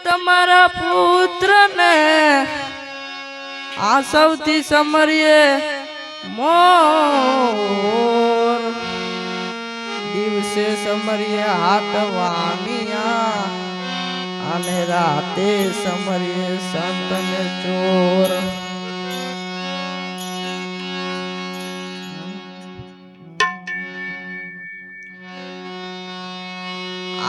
તમારા પુત્રને આ સૌથી સમરીએ મોર દિવસે સમરીએ હાટવાનિયા અને રાતે સમરીએ સંતને ચોર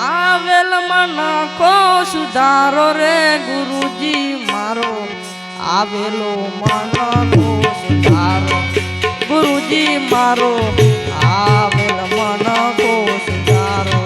આવેલ મન કો સુધારો રે ગુરુજી મારો આવેલો મન કો સુધારો ગુરુજી મારો આવેલ મન કો સુધારો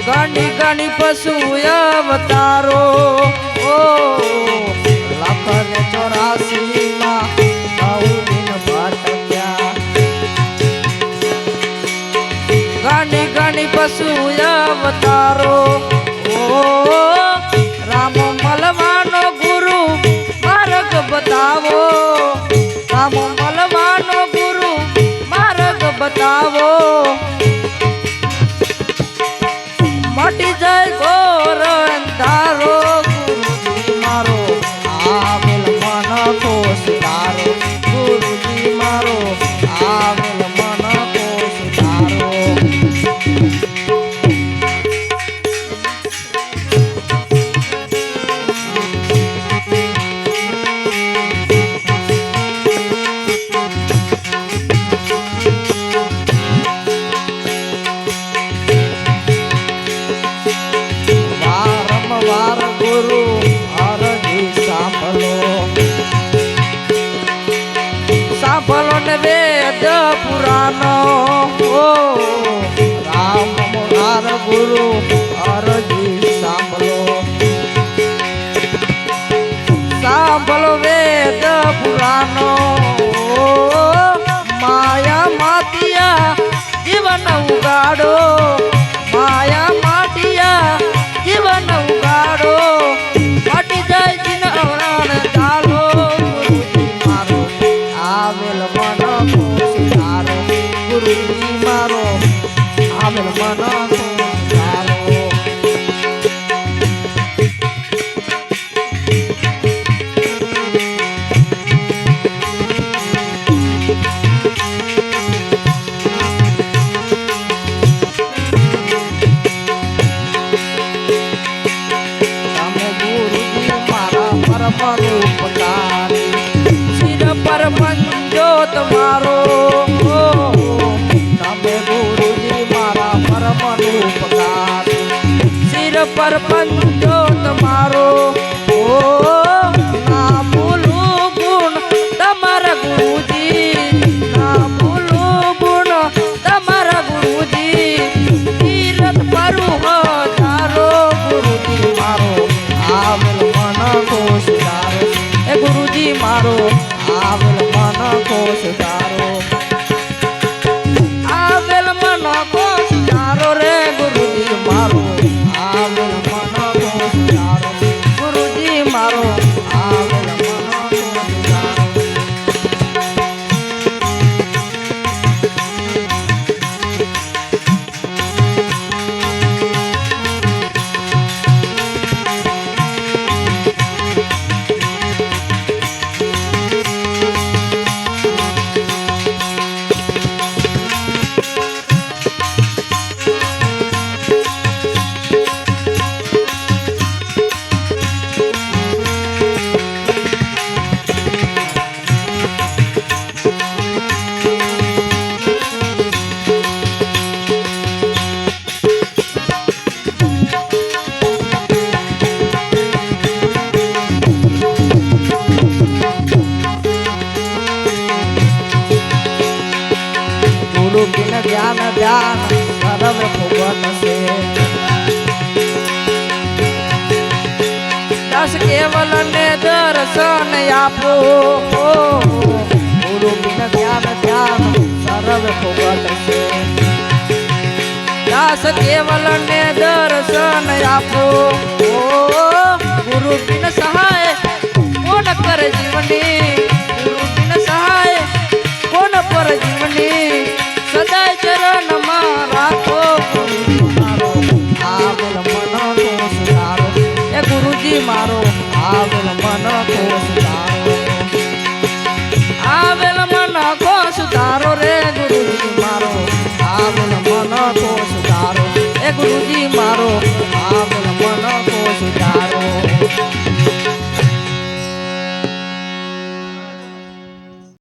ગણી ગણી પશુ અવતારો ઓ લાખ ને 84 માં બહુ દિન ભટક્યા ગણી ગણી પશુ અવતારો ઓ રામ મલવાનો ગુરુ માર્ગ બતાવો રામ મલવાનો ગુરુ માર્ગ બતાવો મટી જાય ઘોર અંધારો ગુરુજી મારો આવેલ મન કો સુધારો ગુરુજી મારો આવેલ મન કો સુધારો ગુરુ અરજી સાંભળો ને વેદ પુરાણો ઓ રામ મોરાર ગુરુ અરજી સાંભળો વેદ પુરાણો માયા માતિયા જીવન ઉગાડો માયા માટિયા જીવન ઉગાડો મટી જાય જીન અવરાણ ચાલો ગુરુજી મારો આવેલ મન કો સુધારો ગુરુજી મારો આવેલ મન કો સુધારો સિર પર પંજો તમારો તમે ગુરુજી મારા પરમ ઉપકાર સિર પર પંજો તમારો ઓ ના ભૂલું ગુણ તમારા ગુરુજી ના ભૂલું ગુણ તમારા ગુરુજી તીરથ પરું હજારો ગુરુજી મારો આવેલ મન કો સુધારો એ ગુરુજી મારો આવેલ મન કો સુધારો આવેલ મન કો સુધારો રે ગુરુજી મારો આવેલ મન કો સુધારો ગુરુજી મારો આવેલ મન કો સુધારો ગુરુ બિન જ્ઞાન ધ્યાન સર્વ ભગવત છે દસ કેવલ ને દર્શન આપો કેવલ ને દર્શન આપો ઓ ગુરુ બિન